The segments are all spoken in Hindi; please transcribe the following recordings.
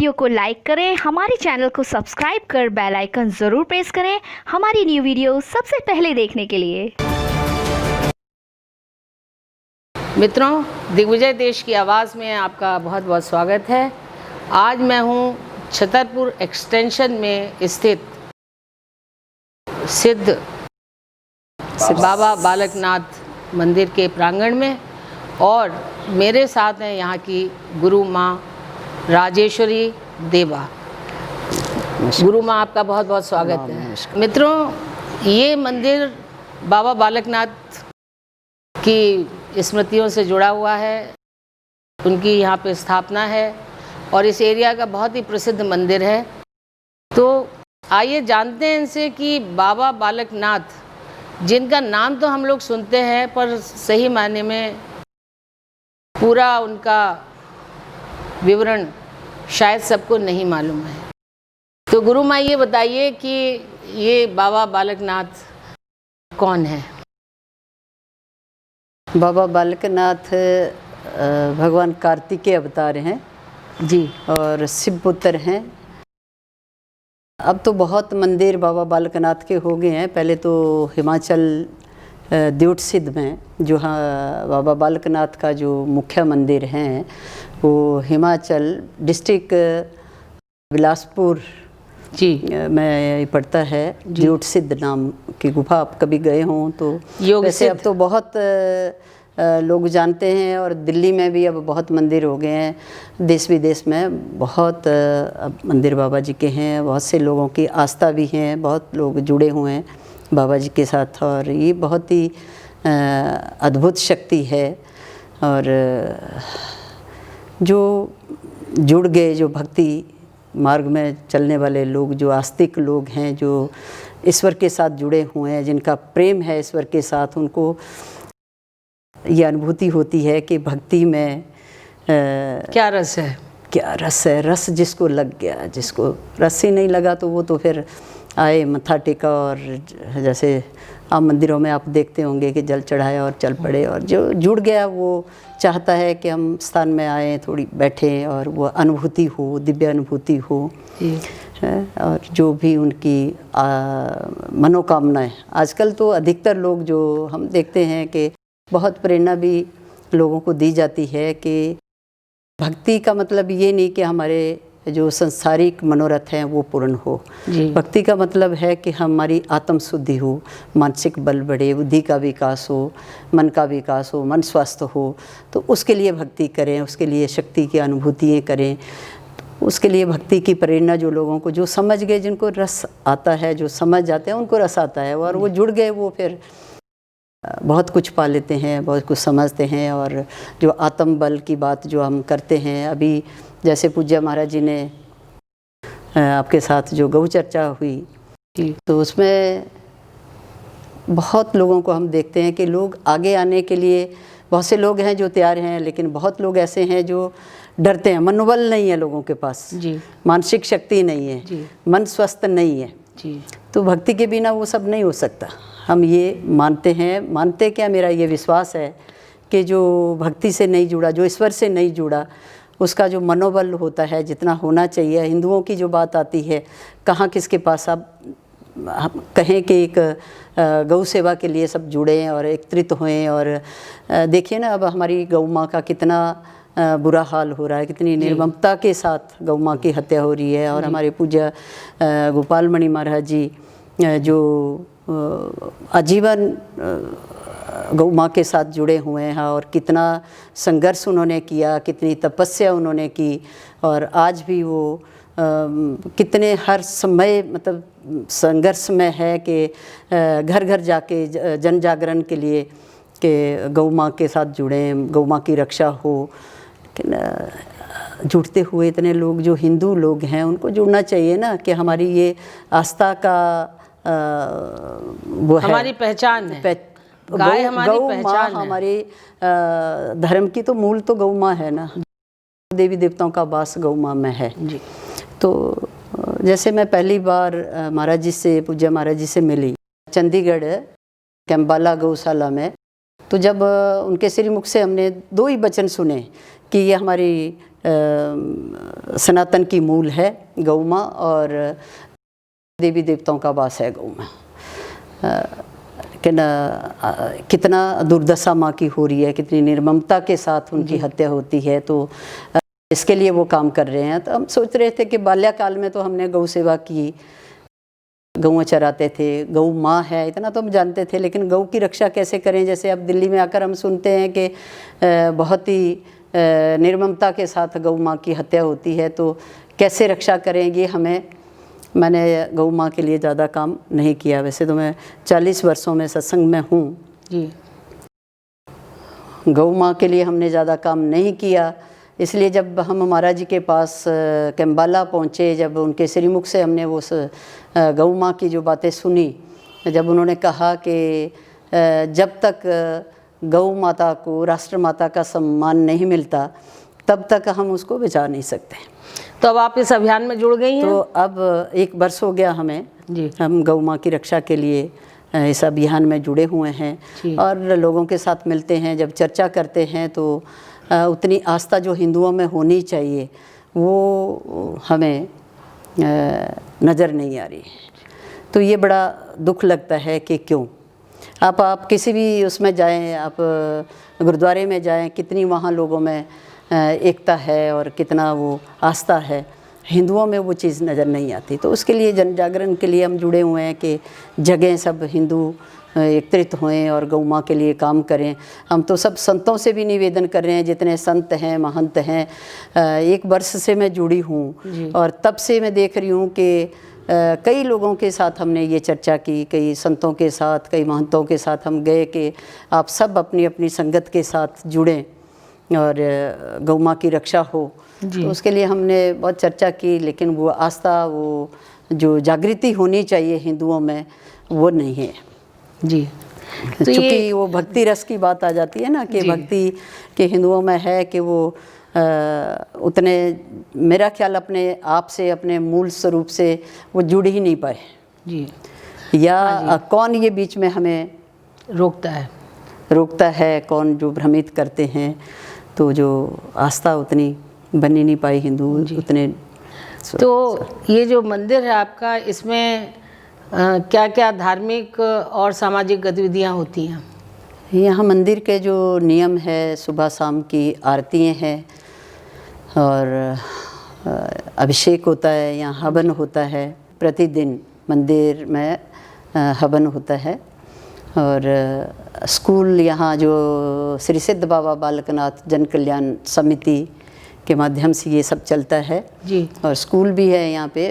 वीडियो को लाइक करें, हमारे चैनल को सब्सक्राइब कर बेल आइकन ज़रूर प्रेस करें हमारी न्यू वीडियो सबसे पहले देखने के लिए। मित्रों, दिग्विजय देश की आवाज़ में आपका बहुत बहुत स्वागत है। आज मैं हूँ छतरपुर एक्सटेंशन में स्थित सिद्ध बाबा बालकनाथ मंदिर के प्रांगण में और मेरे साथ हैं यहाँ की गुरु माँ राजेश्वरी देवा। गुरु माँ, आपका बहुत बहुत स्वागत है। मित्रों, ये मंदिर बाबा बालकनाथ की स्मृतियों से जुड़ा हुआ है। उनकी यहाँ पे स्थापना है और इस एरिया का बहुत ही प्रसिद्ध मंदिर है। तो आइए जानते हैं इनसे कि बाबा बालकनाथ, जिनका नाम तो हम लोग सुनते हैं पर सही मायने में पूरा उनका विवरण शायद सबको नहीं मालूम है। तो गुरु माँ, ये बताइए कि ये बाबा बालकनाथ कौन है? बाबा बालकनाथ भगवान कार्तिकेय अवतार हैं जी, और शिव पुत्र हैं। अब तो बहुत मंदिर बाबा बालकनाथ के हो गए हैं। पहले तो हिमाचल द्योटसिद्ध में जो बाबा बालकनाथ का जो मुख्य मंदिर हैं वो हिमाचल डिस्ट्रिक्ट बिलासपुर जी में पड़ता है। द्योटसिद्ध नाम की गुफा, आप कभी गए हों तो वैसे अब तो बहुत लोग जानते हैं और दिल्ली में भी अब बहुत मंदिर हो गए हैं। देश विदेश में बहुत अब मंदिर बाबा जी के हैं। बहुत से लोगों की आस्था भी हैं, बहुत लोग जुड़े हुए हैं बाबा जी के साथ और ये बहुत ही अद्भुत शक्ति है। और जो जुड़ गए, जो भक्ति मार्ग में चलने वाले लोग, जो आस्तिक लोग हैं, जो ईश्वर के साथ जुड़े हुए हैं, जिनका प्रेम है ईश्वर के साथ, उनको ये अनुभूति होती है कि भक्ति में क्या रस है, क्या रस है। रस जिसको लग गया, जिसको रस ही नहीं लगा तो वो तो फिर आए, मत्था टेका और जैसे आप मंदिरों में आप देखते होंगे कि जल चढ़ाया और चल पड़े। और जो जुड़ गया वो चाहता है कि हम स्थान में आए, थोड़ी बैठें और वो अनुभूति हो, दिव्य अनुभूति हो। और जो भी उनकी मनोकामनाएं, आजकल तो अधिकतर लोग जो हम देखते हैं कि बहुत प्रेरणा भी लोगों को दी जाती है कि भक्ति का मतलब ये नहीं कि हमारे जो संसारिक मनोरथ हैं वो पूर्ण हो। भक्ति का मतलब है कि हमारी आत्म शुद्धि हो, मानसिक बल बढ़े, बुद्धि का विकास हो, मन का विकास हो, मन स्वस्थ हो। तो उसके लिए भक्ति करें, उसके लिए शक्ति की अनुभूतियाँ करें। तो उसके लिए भक्ति की प्रेरणा जो लोगों को, जो समझ गए, जिनको रस आता है, जो समझ जाते हैं उनको रस आता है और वो जुड़ गए, वो फिर बहुत कुछ पा लेते हैं, बहुत कुछ समझते हैं। और जो आत्म बल की बात जो हम करते हैं, अभी जैसे पूज्य महाराज जी ने आपके साथ जो गौ चर्चा हुई तो उसमें बहुत लोगों को हम देखते हैं कि लोग आगे आने के लिए, बहुत से लोग हैं जो तैयार हैं, लेकिन बहुत लोग ऐसे हैं जो डरते हैं। मनोबल नहीं है लोगों के पास, मानसिक शक्ति नहीं है, मन स्वस्थ नहीं है। तो भक्ति के बिना वो सब नहीं हो सकता। हम ये मानते हैं, मानते क्या, मेरा ये विश्वास है कि जो भक्ति से नहीं जुड़ा, जो ईश्वर से नहीं जुड़ा, उसका जो मनोबल होता है जितना होना चाहिए। हिंदुओं की जो बात आती है, कहाँ किसके पास अब हम कहें कि एक गौ सेवा के लिए सब जुड़े हैं और एकत्रित हुए। और देखिए ना, अब हमारी गौ माँ का कितना बुरा हाल हो रहा है, कितनी निर्ममता के साथ गौ माँ की हत्या हो रही है। और हमारे पूज्य गोपाल मणि महाराज जी जो आजीवन गौ माँ के साथ जुड़े हुए हैं और कितना संघर्ष उन्होंने किया, कितनी तपस्या उन्होंने की। और आज भी वो कितने हर समय मतलब संघर्ष में है कि घर घर जाके जन जागरण के लिए कि गौ माँ के साथ जुड़ें, गौ माँ की रक्षा हो। लेकिन जुड़ते हुए इतने लोग जो हिंदू लोग हैं उनको जुड़ना चाहिए ना, कि हमारी ये आस्था का वो है, हमारी पहचान है। गाय हमारी पहचान है। हमारे धर्म की तो मूल तो गौ माँ है ना, देवी देवताओं का वास गौ माँ में है। तो जैसे मैं पहली बार महाराज जी से, पूज्य महाराज जी से मिली चंडीगढ़ कैम्बाला गौशाला में, तो जब उनके श्रीमुख से हमने दो ही वचन सुने कि ये हमारी सनातन की मूल है गौ माँ, और देवी देवताओं का वास है गौ माँ। कितना दुर्दशा माँ की हो रही है, कितनी निर्ममता के साथ उनकी हत्या होती है, तो इसके लिए वो काम कर रहे हैं। तो हम सोच रहे थे कि बाल्यकाल में तो हमने गौ सेवा की, गौएं चराते थे, गौ माँ है इतना तो हम जानते थे, लेकिन गौ की रक्षा कैसे करें। जैसे अब दिल्ली में आकर हम सुनते हैं कि बहुत ही निर्ममता के साथ गौ माँ की हत्या होती है, तो कैसे रक्षा करेंगे हमें। मैंने गौ माँ के लिए ज़्यादा काम नहीं किया। वैसे तो मैं 40 वर्षों में सत्संग में हूँ जी। गौ माँ के लिए हमने ज़्यादा काम नहीं किया। इसलिए जब हम महाराज जी के पास कैम्बाला पहुँचे, जब उनके श्रीमुख से हमने वो गौ माँ की जो बातें सुनी, जब उन्होंने कहा कि जब तक गौ माता को राष्ट्र माता का सम्मान नहीं मिलता तब तक हम उसको बचा नहीं सकते। तो अब आप इस अभियान में जुड़ गई हैं? तो अब 1 वर्ष हो गया हमें जी। हम गौ माँ की रक्षा के लिए इस अभियान में जुड़े हुए हैं और लोगों के साथ मिलते हैं। जब चर्चा करते हैं तो उतनी आस्था जो हिंदुओं में होनी चाहिए वो हमें नज़र नहीं आ रही है। तो ये बड़ा दुख लगता है कि क्यों। आप किसी भी उसमें जाएं, आप गुरुद्वारे में जाएं, कितनी वहाँ लोगों में एकता है और कितना वो आस्था है, हिंदुओं में वो चीज़ नज़र नहीं आती। तो उसके लिए जन जागरण के लिए हम जुड़े हुए हैं कि जगह सब हिंदू एकत्रित होएं और गौ माँ के लिए काम करें। हम तो सब संतों से भी निवेदन कर रहे हैं, जितने संत हैं महंत हैं। 1 वर्ष से मैं जुड़ी हूँ और तब से मैं देख रही हूँ कि कई लोगों के साथ हमने ये चर्चा की, कई संतों के साथ, कई महंतों के साथ हम गए कि आप सब अपनी अपनी संगत के साथ जुड़ें और गौ माँ की रक्षा हो। तो उसके लिए हमने बहुत चर्चा की, लेकिन वो आस्था, वो जो जागृति होनी चाहिए हिंदुओं में, वो नहीं है जी। तो चूँकि वो भक्ति रस की बात आ जाती है ना कि भक्ति के हिंदुओं में है कि वो उतने, मेरा ख्याल अपने आप से, अपने मूल स्वरूप से वो जुड़ ही नहीं पाए जी। या कौन ये बीच में हमें रोकता है, कौन जो भ्रमित करते हैं। तो जो आस्था उतनी बन ही नहीं पाई हिंदू उतने। तो ये जो मंदिर है आपका, इसमें क्या क्या धार्मिक और सामाजिक गतिविधियाँ होती हैं? यहाँ मंदिर के जो नियम है, सुबह शाम की आरतियाँ हैं और अभिषेक होता है, यहाँ हवन होता है। प्रतिदिन मंदिर में हवन होता है और स्कूल यहाँ जो श्री सिद्ध बाबा बालकनाथ जन कल्याण समिति के माध्यम से ये सब चलता है जी। और स्कूल भी है यहाँ पे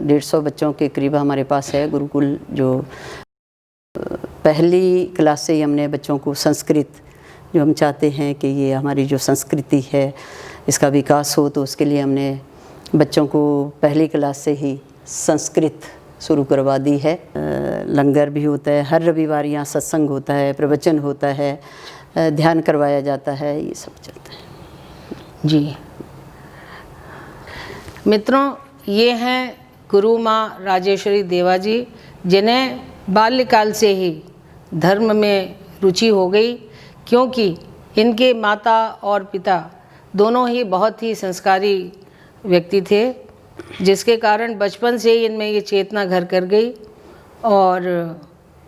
150 बच्चों के करीब हमारे पास है गुरुकुल। जो पहली क्लास से ही हमने बच्चों को संस्कृत, जो हम चाहते हैं कि ये हमारी जो संस्कृति है इसका विकास हो, तो उसके लिए हमने बच्चों को पहली क्लास से ही संस्कृत शुरू करवा दी है। लंगर भी होता है, हर रविवार यहाँ सत्संग होता है, प्रवचन होता है, ध्यान करवाया जाता है, ये सब चलता है जी। मित्रों, ये हैं गुरु माँ राजेश्वरी देवा जी, जिन्हें बाल्यकाल से ही धर्म में रुचि हो गई, क्योंकि इनके माता और पिता दोनों ही बहुत ही संस्कारी व्यक्ति थे, जिसके कारण बचपन से ही इनमें ये चेतना घर कर गई और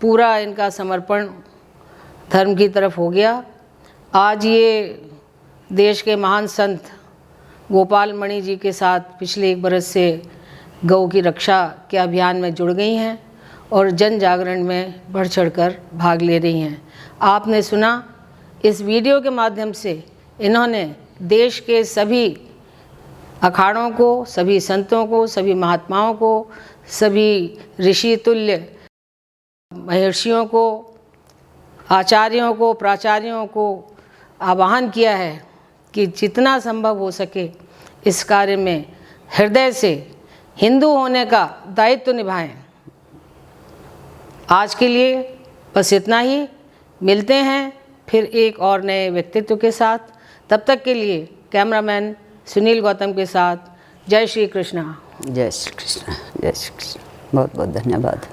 पूरा इनका समर्पण धर्म की तरफ हो गया। आज ये देश के महान संत गोपाल मणि जी के साथ पिछले 1 बरस से गौ की रक्षा के अभियान में जुड़ गई हैं और जन जागरण में बढ़ चढ़कर भाग ले रही हैं। आपने सुना, इस वीडियो के माध्यम से इन्होंने देश के सभी अखाड़ों को, सभी संतों को, सभी महात्माओं को, सभी ऋषि तुल्य महर्षियों को, आचार्यों को, प्राचार्यों को आह्वान किया है कि जितना संभव हो सके इस कार्य में हृदय से हिंदू होने का दायित्व निभाएं। आज के लिए बस इतना ही। मिलते हैं फिर एक और नए व्यक्तित्व के साथ। तब तक के लिए कैमरामैन सुनील गौतम के साथ जय श्री कृष्णा। जय श्री कृष्ण, जय श्री कृष्ण। बहुत बहुत धन्यवाद।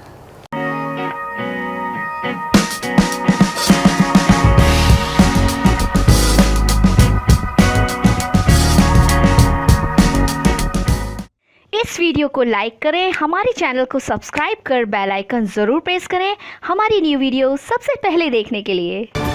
इस वीडियो को लाइक करें, हमारे चैनल को सब्सक्राइब कर बेल आइकन ज़रूर प्रेस करें हमारी न्यू वीडियो सबसे पहले देखने के लिए।